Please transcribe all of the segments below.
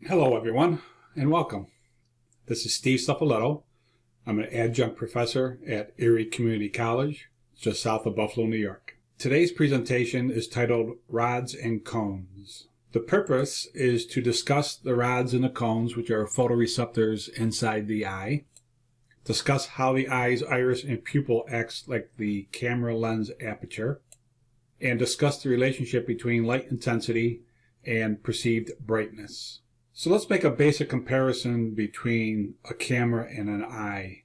Hello everyone, and welcome. This is Steve Suffoletto. I'm an adjunct professor at Erie Community College, just south of Buffalo, New York. Today's presentation is titled Rods and Cones. The purpose is to discuss the rods and the cones, which are photoreceptors inside the eye, discuss how the eye's iris and pupil acts like the camera lens aperture, and discuss the relationship between light intensity and perceived brightness. So let's make a basic comparison between a camera and an eye.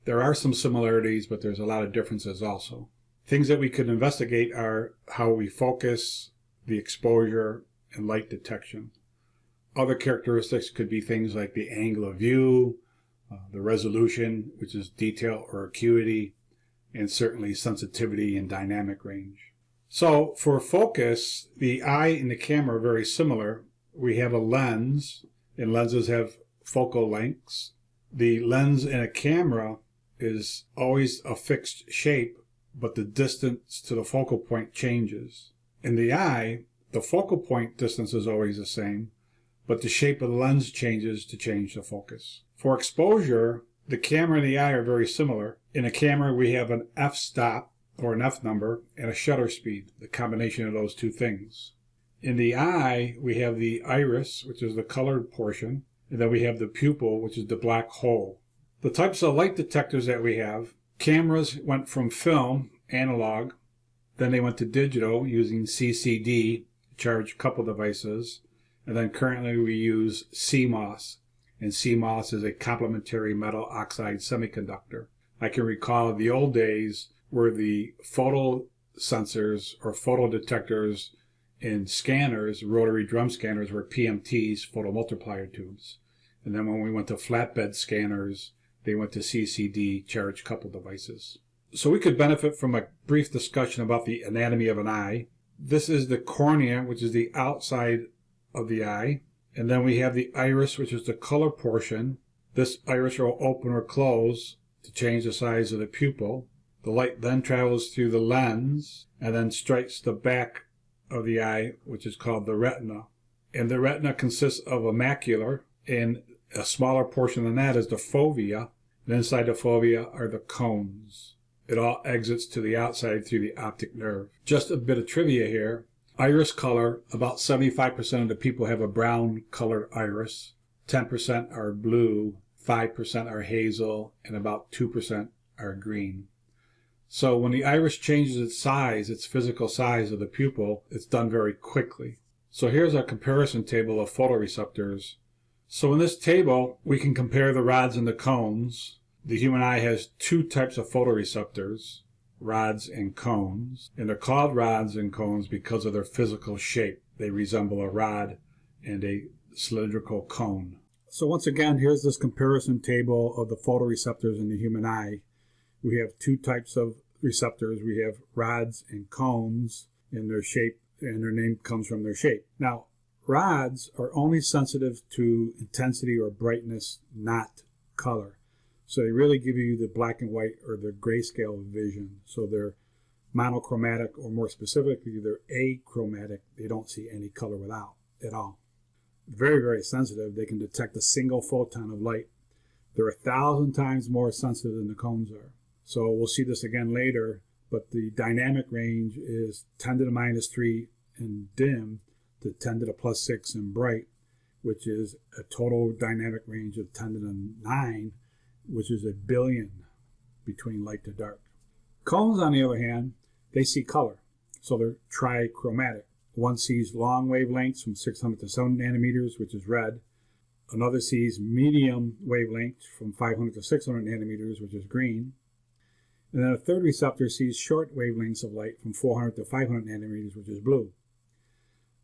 There are some similarities, but there's a lot of differences also. Things that we could investigate are how we focus, the exposure, and light detection. Other characteristics could be things like the angle of view, the resolution, which is detail or acuity, and certainly sensitivity and dynamic range. So for focus, the eye and the camera are very similar. We have a lens, and lenses have focal lengths. The lens in a camera is always a fixed shape, but the distance to the focal point changes. In the eye, the focal point distance is always the same, but the shape of the lens changes to change the focus. For exposure, the camera and the eye are very similar. In a camera, we have an f-stop, or an f number, and a shutter speed, the combination of those two things. In the eye, we have the iris, which is the colored portion, and then we have the pupil, which is the black hole. The types of light detectors that we have, cameras went from film, analog, then they went to digital using CCD, charged coupled devices, and then currently we use CMOS, and CMOS is a complementary metal oxide semiconductor. I can recall the old days where the photo sensors or photo detectors in scanners, rotary drum scanners, were PMTs, photomultiplier tubes. And then when we went to flatbed scanners, they went to CCD, charged coupled devices. So we could benefit from a brief discussion about the anatomy of an eye. This is the cornea, which is the outside of the eye. And then we have the iris, which is the color portion. This iris will open or close to change the size of the pupil. The light then travels through the lens and then strikes the back of the eye, which is called the retina. And the retina consists of a macular, and a smaller portion than that is the fovea, and inside the fovea are the cones. It all exits to the outside through the optic nerve. Just a bit of trivia here. Iris color, about 75% of the people have a brown colored iris, 10% are blue, 5% are hazel, and about 2% are green. So when the iris changes its size, its physical size of the pupil, it's done very quickly. So here's a comparison table of photoreceptors. So in this table, we can compare the rods and the cones. The human eye has two types of photoreceptors, rods and cones. And they're called rods and cones because of their physical shape. They resemble a rod and a cylindrical cone. So once again, here's this comparison table of the photoreceptors in the human eye. We have two types of receptors. We have rods and cones, and their shape, and their name comes from their shape. Now, rods are only sensitive to intensity or brightness, not color. So they really give you the black and white or the grayscale vision. So they're monochromatic, or more specifically, they're achromatic. They don't see any color at all. Very, very sensitive. They can detect a single photon of light. They're 1,000 times more sensitive than the cones are. So we'll see this again later, but the dynamic range is 10 to the minus 3 in dim to 10 to the plus 6 in bright, which is a total dynamic range of 10 to the 9, which is 1 billion between light to dark. Cones, on the other hand, they see color, so they're trichromatic. One sees long wavelengths from 600 to 7 nanometers, which is red. Another sees medium wavelengths from 500 to 600 nanometers, which is green. And then a third receptor sees short wavelengths of light from 400 to 500 nanometers, which is blue.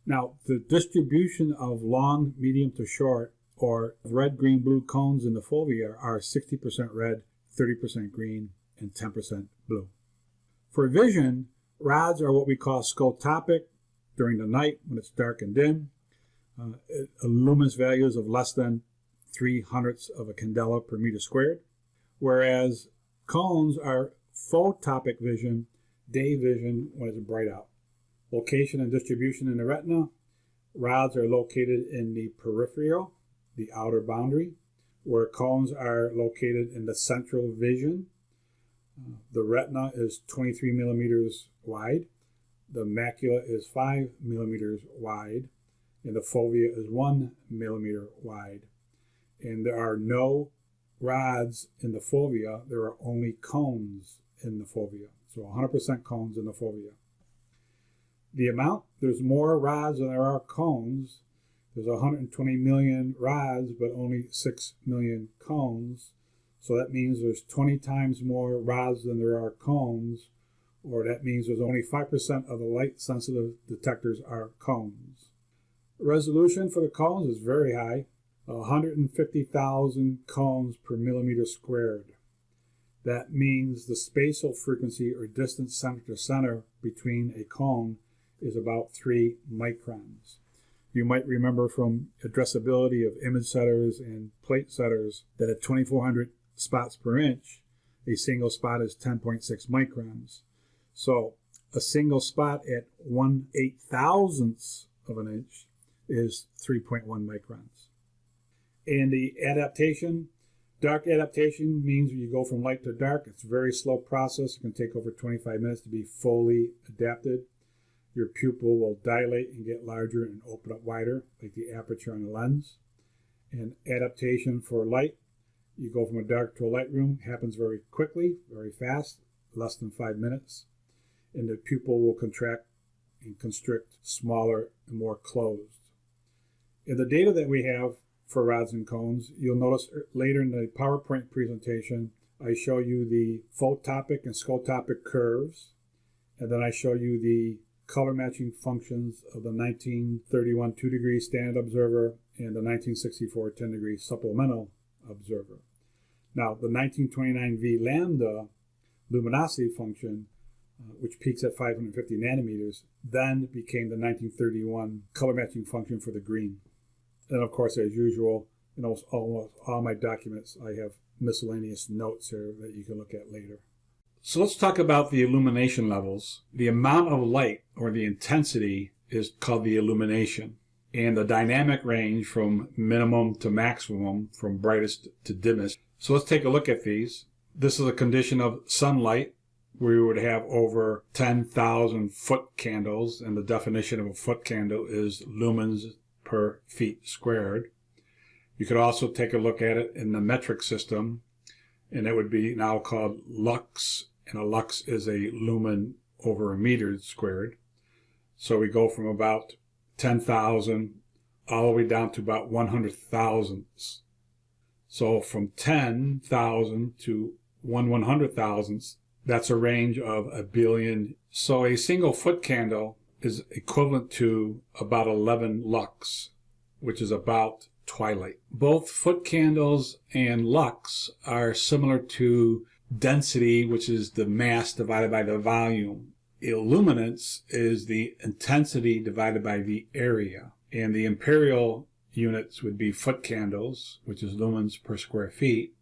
Now, the distribution of long, medium to short, or red, green, blue cones in the fovea are 60% red, 30% green, and 10% blue. For vision, rods are what we call scotopic during the night when it's dark and dim. Luminance values of less than 0.03 of a candela per meter squared, whereas cones are photopic vision, day vision when it's bright out. Location and distribution in the retina, Rods are located in the peripheral, the outer boundary, where cones are located in the central vision. The retina is 23 millimeters wide. The macula is 5 millimeters wide, and the fovea is 1 millimeter wide. And there are no rods in the fovea. There are only cones in the fovea. So 100% cones in the fovea. There's more rods than there are cones. There's 120 million rods, but only 6 million cones. So that means there's 20 times more rods than there are cones, or that means there's only 5% of the light-sensitive detectors are cones. Resolution for the cones is very high, 150,000 cones per millimeter squared. That means the spatial frequency or distance center to center between a cone is about 3 microns. You might remember from addressability of image setters and plate setters that at 2400 spots per inch, a single spot is 10.6 microns. So a single spot at 1/8000th of an inch is 3.1 microns. And the adaptation, dark adaptation means when you go from light to dark, it's a very slow process. It can take over 25 minutes to be fully adapted. Your pupil will dilate and get larger and open up wider, like the aperture on a lens. And adaptation for light, you go from a dark to a light room, happens very quickly, very fast, less than 5 minutes. And the pupil will contract and constrict smaller and more closed. In the data that we have for rods and cones, you'll notice later in the PowerPoint presentation, I show you the photopic and scotopic curves, and then I show you the color matching functions of the 1931 2-degree standard observer and the 1964 10-degree supplemental observer. Now, the 1929 V lambda luminosity function, which peaks at 550 nanometers, then became the 1931 color matching function for the green. And of course, as usual, in almost all my documents, I have miscellaneous notes here that you can look at later. So let's talk about the illumination levels. The amount of light, or the intensity, is called the illumination. And the dynamic range from minimum to maximum, from brightest to dimmest. So let's take a look at these. This is a condition of sunlight. We would have over 10,000 foot candles, and the definition of a foot candle is lumens per feet squared. You could also take a look at it in the metric system, and it would be now called lux, and a lux is a lumen over a meter squared. So we go from about 10,000 all the way down to about 100 thousandths. So from 10,000 to 1/100,000th, that's a range of a billion. So a single foot candle is equivalent to about 11 lux, which is about twilight. Both foot candles and lux are similar to density, which is the mass divided by the volume. Illuminance is the intensity divided by the area. And the imperial units would be foot candles, which is lumens per square feet.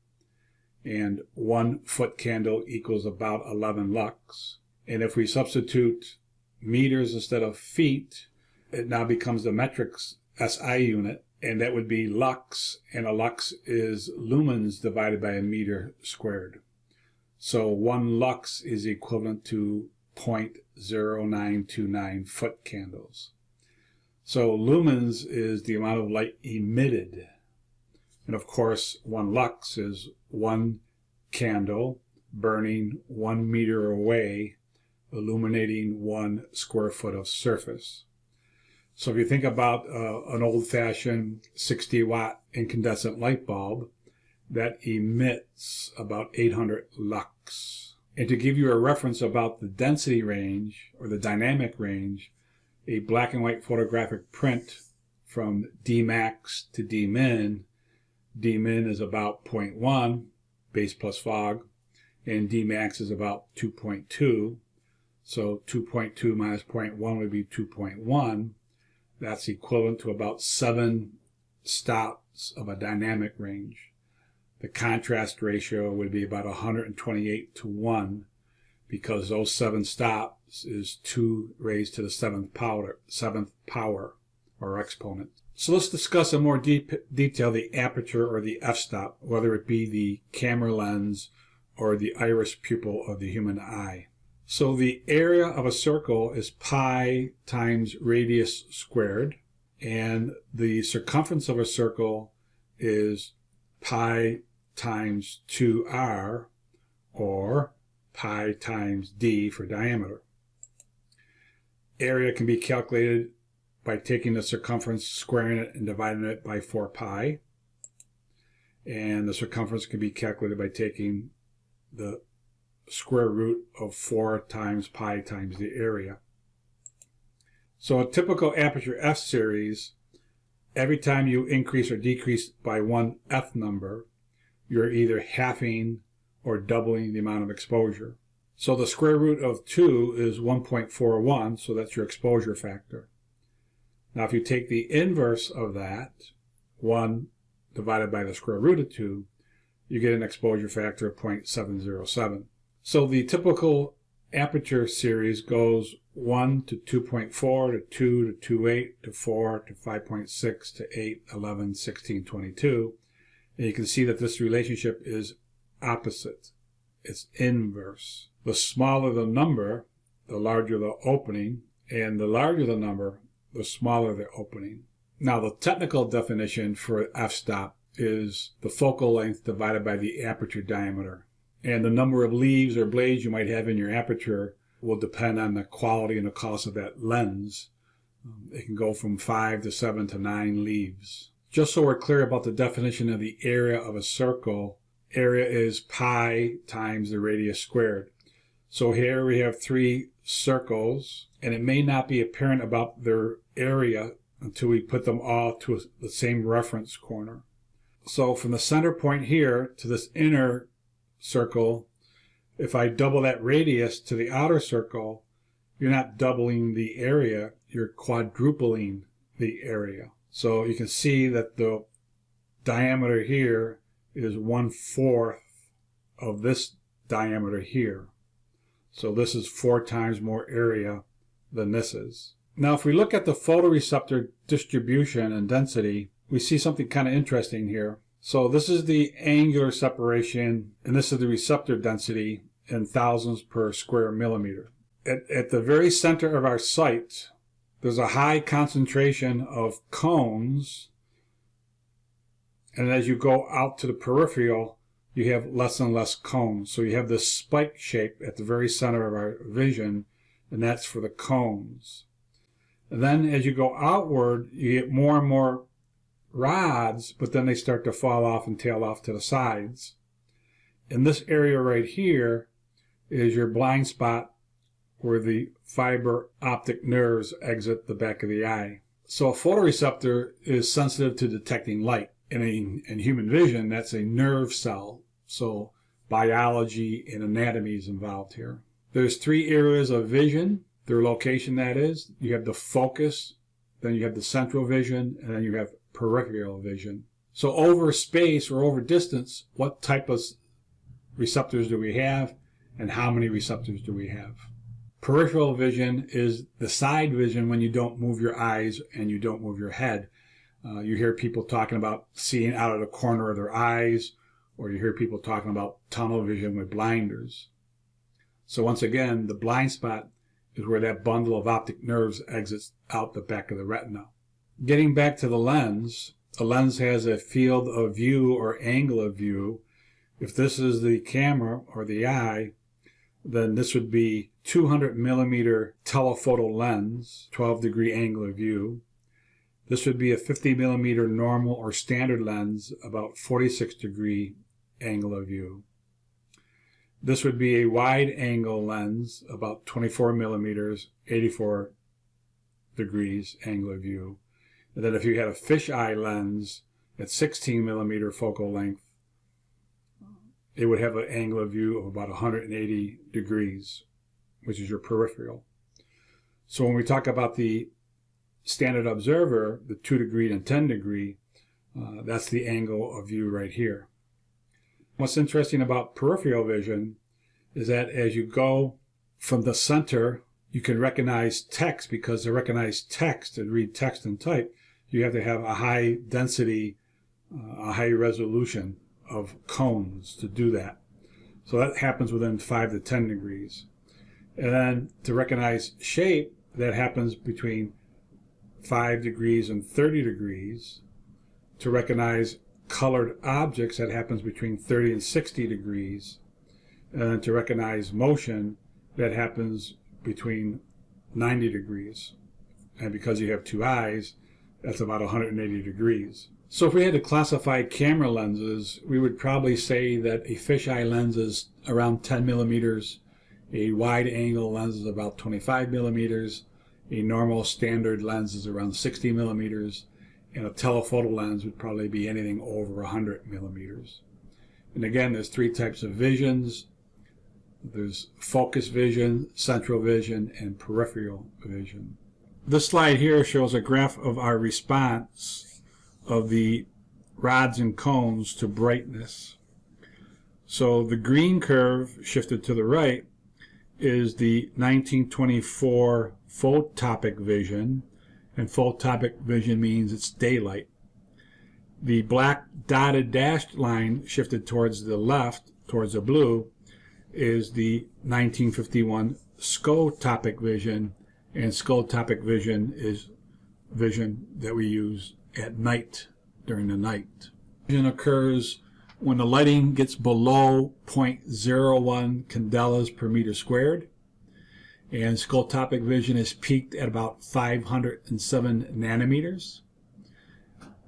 And 1 foot candle equals about 11 lux. And if we substitute meters instead of feet, it now becomes the metric SI unit, and that would be lux, and a lux is lumens divided by a meter squared. So 1 lux is equivalent to 0.0929 foot candles. So lumens is the amount of light emitted. And of course, 1 lux is 1 candle burning 1 meter away, illuminating 1 square foot of surface. So if you think about an old-fashioned 60-watt incandescent light bulb, that emits about 800 lux. And to give you a reference about the density range, or the dynamic range, a black and white photographic print from Dmax to Dmin, Dmin is about 0.1, base plus fog, and Dmax is about 2.2. So 2.2 minus 0.1 would be 2.1. That's equivalent to about 7 stops of a dynamic range. The contrast ratio would be about 128 to 1, because those 7 stops is 2 raised to the 7th power. or exponent. So let's discuss in more detail the aperture or the f-stop, whether it be the camera lens or the iris pupil of the human eye. So the area of a circle is pi times radius squared, and the circumference of a circle is pi times 2r, or pi times d for diameter. Area can be calculated by taking the circumference, squaring it, and dividing it by 4 pi. And the circumference can be calculated by taking the square root of 4 times pi times the area. So a typical aperture f series, every time you increase or decrease by one f number, you're either halving or doubling the amount of exposure. So the square root of 2 is 1.41, so that's your exposure factor. Now if you take the inverse of that, 1 divided by the square root of 2, you get an exposure factor of 0.707. So the typical aperture series goes 1 to 2.4 to 2 to 2.8 to 4 to 5.6 to 8, 11, 16, 22. And you can see that this relationship is opposite. It's inverse. The smaller the number, the larger the opening, and the larger the number, the smaller the opening. Now the technical definition for f-stop is the focal length divided by the aperture diameter. And the number of leaves or blades you might have in your aperture will depend on the quality and the cost of that lens. It can go from 5 to 7 to 9 leaves. Just so we're clear about the definition of the area of a circle, area is pi times the radius squared. So here we have 3 circles, and it may not be apparent about their area until we put them all to the same reference corner. So from the center point here to this inner circle, if I double that radius to the outer circle, you're not doubling the area, you're quadrupling the area. So you can see that the diameter here is 1/4 of this diameter here. So this is 4 times more area than this is. Now if we look at the photoreceptor distribution and density, we see something kind of interesting here. So this is the angular separation, and this is the receptor density in thousands per square millimeter. At the very center of our site, there's a high concentration of cones, and as you go out to the peripheral, you have less and less cones. So you have this spike shape at the very center of our vision, and that's for the cones. And then as you go outward, you get more and more rods, but then they start to fall off and tail off to the sides. And this area right here is your blind spot where the fiber optic nerves exit the back of the eye. So a photoreceptor is sensitive to detecting light. In human vision, that's a nerve cell. So biology and anatomy is involved here. There's 3 areas of vision, their location that is. You have the focus, then you have the central vision, and then you have peripheral vision. So over space or over distance, what type of receptors do we have, and how many receptors do we have? Peripheral vision is the side vision when you don't move your eyes and you don't move your head. You hear people talking about seeing out of the corner of their eyes, or you hear people talking about tunnel vision with blinders. So once again, the blind spot is where that bundle of optic nerves exits out the back of the retina. Getting back to the lens, a lens has a field of view or angle of view. If this is the camera or the eye, then this would be 200 millimeter telephoto lens, 12-degree angle of view. This would be a 50 millimeter normal or standard lens, about 46-degree angle of view. This would be a wide angle lens, about 24 millimeters, 84 degrees angle of view. And then if you had a fisheye lens at 16 millimeter focal length, it would have an angle of view of about 180 degrees, which is your peripheral. So when we talk about the standard observer, the 2-degree and 10-degree, that's the angle of view right here. What's interesting about peripheral vision is that as you go from the center you can recognize text, because to recognize text and read text and type, you have to have a high density, a high resolution of cones to do that. So that happens within 5 to 10 degrees. And then to recognize shape, that happens between 5 degrees and 30 degrees. To recognize colored objects, that happens between 30 and 60 degrees. And then to recognize motion, that happens between 90 degrees. And because you have 2 eyes, that's about 180 degrees. So if we had to classify camera lenses, we would probably say that a fisheye lens is around 10 millimeters, a wide angle lens is about 25 millimeters, a normal standard lens is around 60 millimeters, and a telephoto lens would probably be anything over 100 millimeters. And again, there's 3 types of visions. There's focus vision, central vision, and peripheral vision. This slide here shows a graph of our response of the rods and cones to brightness. So the green curve shifted to the right is the 1924 photopic vision, and photopic vision means it's daylight. The black dotted dashed line shifted towards the left, towards the blue, is the 1951 scotopic vision, and scotopic vision is vision that we use at night, during the night. Vision occurs when the lighting gets below 0.01 candelas per meter squared, and scotopic vision is peaked at about 507 nanometers.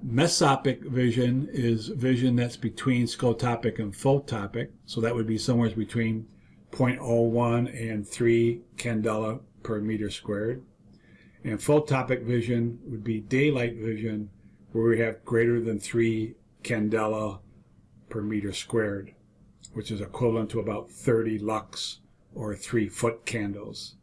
Mesopic vision is vision that's between scotopic and photopic, so that would be somewhere between 0.01 and 3 candela per meter squared. And photopic vision would be daylight vision, where we have greater than 3 candela per meter squared, which is equivalent to about 30 lux or 3 foot candles.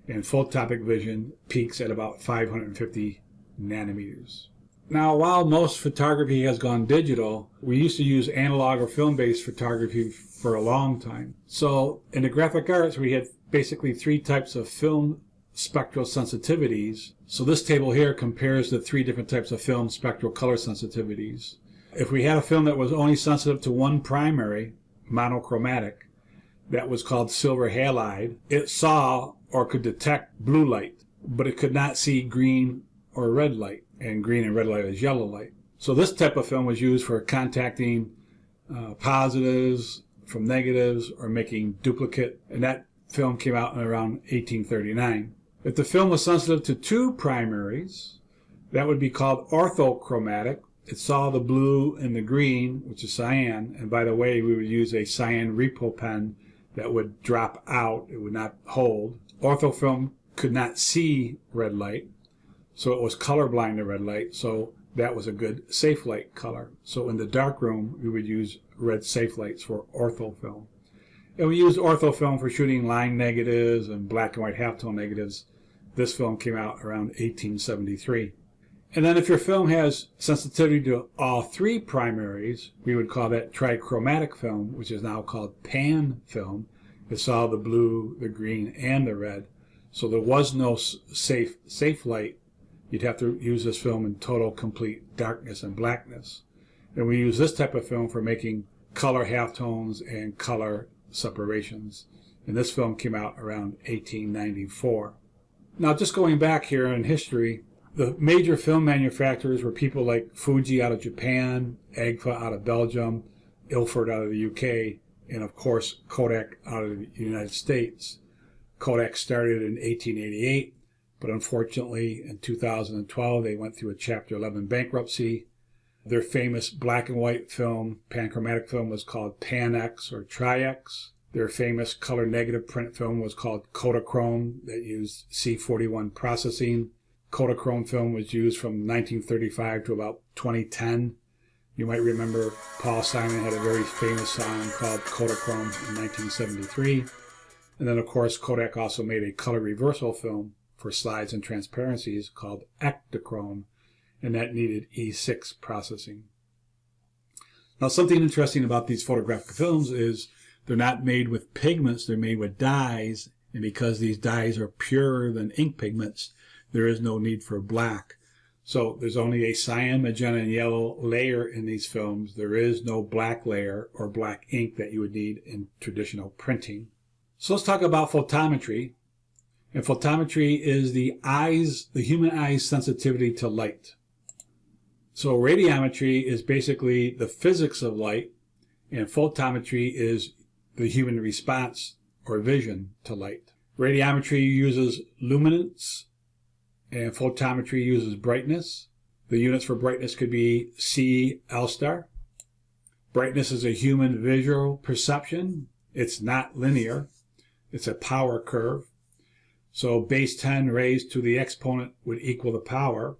And photopic vision peaks at about 550 nanometers. Now, while most photography has gone digital, we used to use analog or film-based photography for a long time. So in the graphic arts, we had basically 3 types of film spectral sensitivities. So this table here compares the 3 different types of film spectral color sensitivities. If we had a film that was only sensitive to one primary, monochromatic, that was called silver halide, it saw or could detect blue light, but it could not see green or red light, and green and red light is yellow light. So this type of film was used for contacting positives from negatives or making duplicate, and that film came out in around 1839. If the film was sensitive to 2 primaries, that would be called orthochromatic. It saw the blue and the green, which is cyan, and by the way, we would use a cyan repo pen that would drop out, it would not hold. Orthofilm could not see red light, so it was colorblind to red light, so that was a good safe light color. So in the dark room, we would use red safe lights for orthofilm. And we used orthofilm for shooting line negatives and black and white halftone negatives. This film came out around 1873. And then if your film has sensitivity to all 3 primaries, we would call that trichromatic film, which is now called pan film. It saw the blue, the green, and the red. So there was no safe light. You'd have to use this film in total, complete darkness and blackness. And we use this type of film for making color halftones and color separations. And this film came out around 1894. Now, just going back here in history, the major film manufacturers were people like Fuji out of Japan, Agfa out of Belgium, Ilford out of the UK, and of course Kodak out of the United States. Kodak started in 1888, but unfortunately in 2012 they went through a Chapter 11 bankruptcy. Their famous black and white film, panchromatic film, was called Pan-X or Tri-X. Their famous color negative print film was called Kodachrome, that used C41 processing. Kodachrome film was used from 1935 to about 2010. You might remember Paul Simon had a very famous song called Kodachrome in 1973. And then, of course, Kodak also made a color reversal film for slides and transparencies called Ektachrome, and that needed E6 processing. Now, something interesting about these photographic films is they're not made with pigments, they're made with dyes, And because these dyes are purer than ink pigments, there is no need for black. So there's only a cyan, magenta, and yellow layer in these films. There is no black layer or black ink that you would need in traditional printing. So let's talk about photometry. And photometry is the human eye's sensitivity to light. So radiometry is basically the physics of light, and photometry is the human response or vision to light. Radiometry uses luminance, and photometry uses brightness. The units for brightness could be CIE L star. Brightness is a human visual perception. It's not linear. It's a power curve. So base 10 raised to the exponent would equal the power.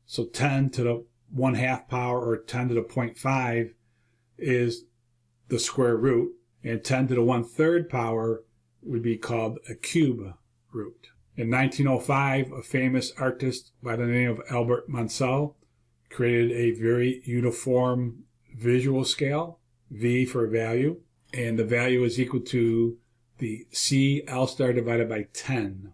So 10 to the 1/2 power, or 10 to the 0.5, is the square root, and 10 to the 1/3 power would be called a cube root. In 1905, a famous artist by the name of Albert Munsell created a very uniform visual scale, V for value, and the value is equal to the CIE L star divided by 10.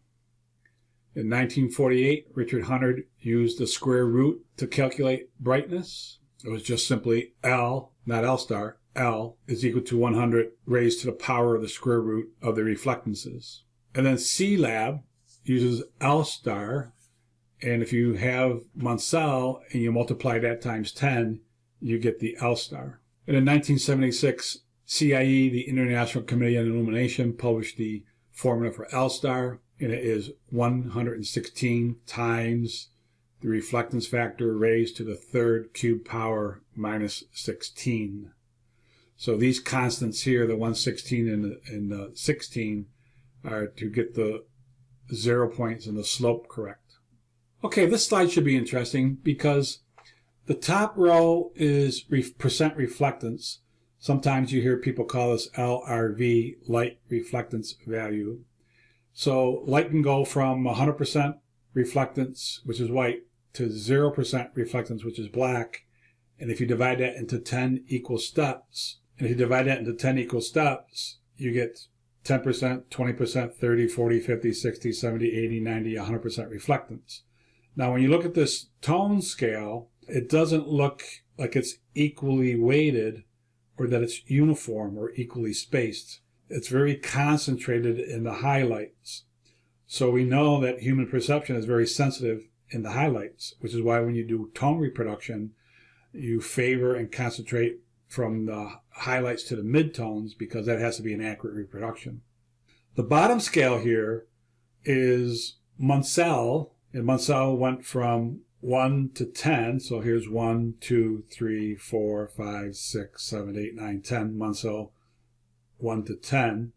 In 1948, Richard Hunter used the square root to calculate brightness. It was just simply L, not L star. L is equal to 100 raised to the power of the square root of the reflectances. And then C-Lab uses L star, and if you have Munsell and you multiply that times 10, you get the L star. And in 1976, CIE, the International Committee on Illumination, published the formula for L star, and it is 116 times the reflectance factor raised to the 3rd cube power minus 16. So these constants here, the 116 and the 16, are to get the 0 points and the slope correct. Okay, this slide should be interesting because the top row is percent reflectance. Sometimes you hear people call this LRV, light reflectance value. So light can go from 100% reflectance, which is white, to 0% reflectance, which is black. And if you divide that into 10 equal steps, you get 10%, 20%, 30, 40, 50, 60, 70, 80, 90, 100% reflectance. Now, when you look at this tone scale, it doesn't look like it's equally weighted or that it's uniform or equally spaced. It's very concentrated in the highlights. So we know that human perception is very sensitive in the highlights, which is why when you do tone reproduction, you favor and concentrate from the highlights to the midtones, because that has to be an accurate reproduction. The bottom scale here is Munsell, and Munsell went from 1 to 10. So here's 1, 2, 3, 4, 5, 6, 7, 8, 9, 10. Munsell 1 to 10.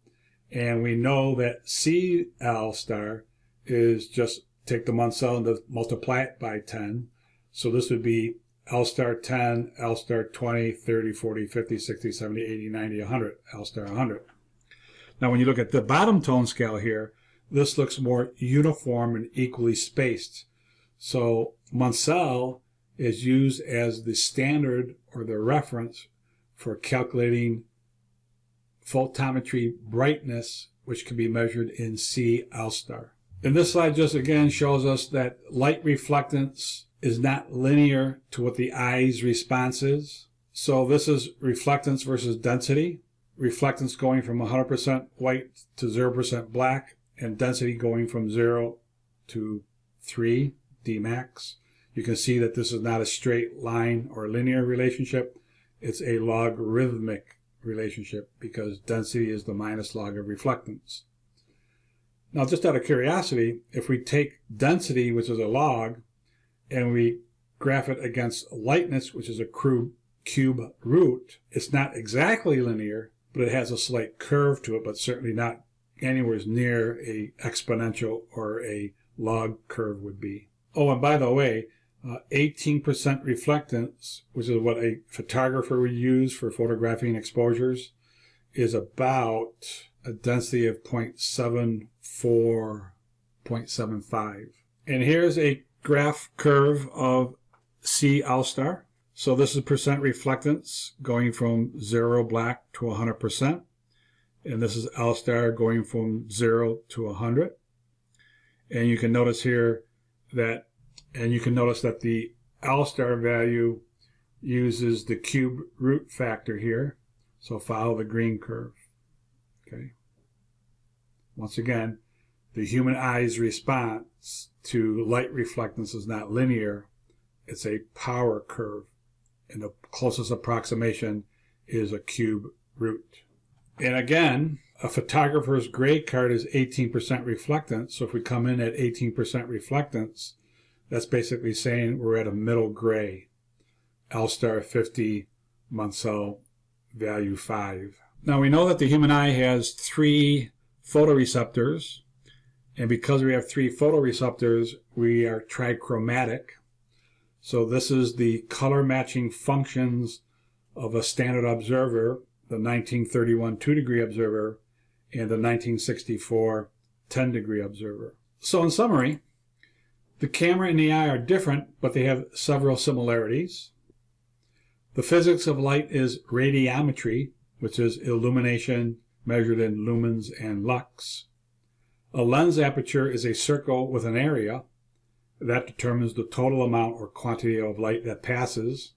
And we know that CL star is just take the Munsell and multiply it by 10. So this would be L star 10, L star 20, 30, 40, 50, 60, 70, 80, 90, 100, L star 100. Now when you look at the bottom tone scale here, this looks more uniform and equally spaced. So Munsell is used as the standard or the reference for calculating photometry brightness, which can be measured in CL star. And this slide just again shows us that light reflectance is not linear to what the eye's response is. So this is reflectance versus density. Reflectance going from 100% white to 0% black, and density going from 0 to 3 D max. You can see that this is not a straight line or linear relationship. It's a logarithmic relationship because density is the minus log of reflectance. Now, just out of curiosity, if we take density, which is a log, and we graph it against lightness, which is a cube root, it's not exactly linear, but it has a slight curve to it, but certainly not anywhere near a exponential or a log curve would be. Oh, and by the way, 18% reflectance, which is what a photographer would use for photographing exposures, is about a density of 0.74, 0.75. And here's a graph curve of CL star. So this is percent reflectance going from 0 black to 100%. And this is L star going from 0 to 100. And you can notice here that, the L star value uses the cube root factor here. So follow the green curve. Okay. Once again, the human eye's response to light reflectance is not linear. It's a power curve. And the closest approximation is a cube root. And again, a photographer's gray card is 18% reflectance. So if we come in at 18% reflectance, that's basically saying we're at a middle gray. L star 50, Munsell Value 5. Now we know that the human eye has 3 photoreceptors. And because we have 3 photoreceptors, we are trichromatic. So this is the color matching functions of a standard observer, the 1931 2-degree observer, and the 1964 10-degree observer. So in summary, the camera and the eye are different, but they have several similarities. The physics of light is radiometry, which is illumination measured in lumens and lux. A lens aperture is a circle with an area that determines the total amount or quantity of light that passes.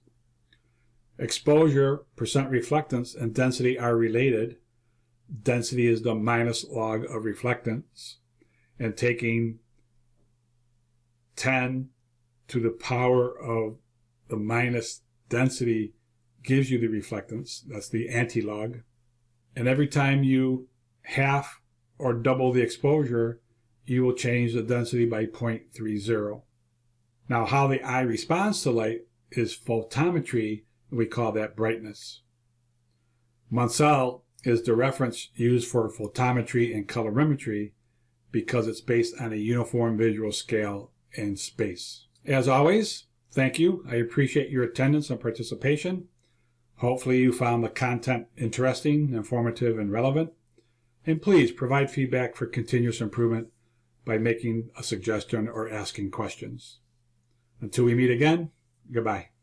Exposure, percent reflectance, and density are related. Density is the minus log of reflectance, and taking 10 to the power of the minus density gives you the reflectance. That's the anti-log. And every time you half or double the exposure, you will change the density by 0.30. Now, how the eye responds to light is photometry, and we call that brightness. Munsell is the reference used for photometry and colorimetry because it's based on a uniform visual scale and space. As always, thank you. I appreciate your attendance and participation. Hopefully you found the content interesting, informative, and relevant. And please provide feedback for continuous improvement by making a suggestion or asking questions. Until we meet again, goodbye.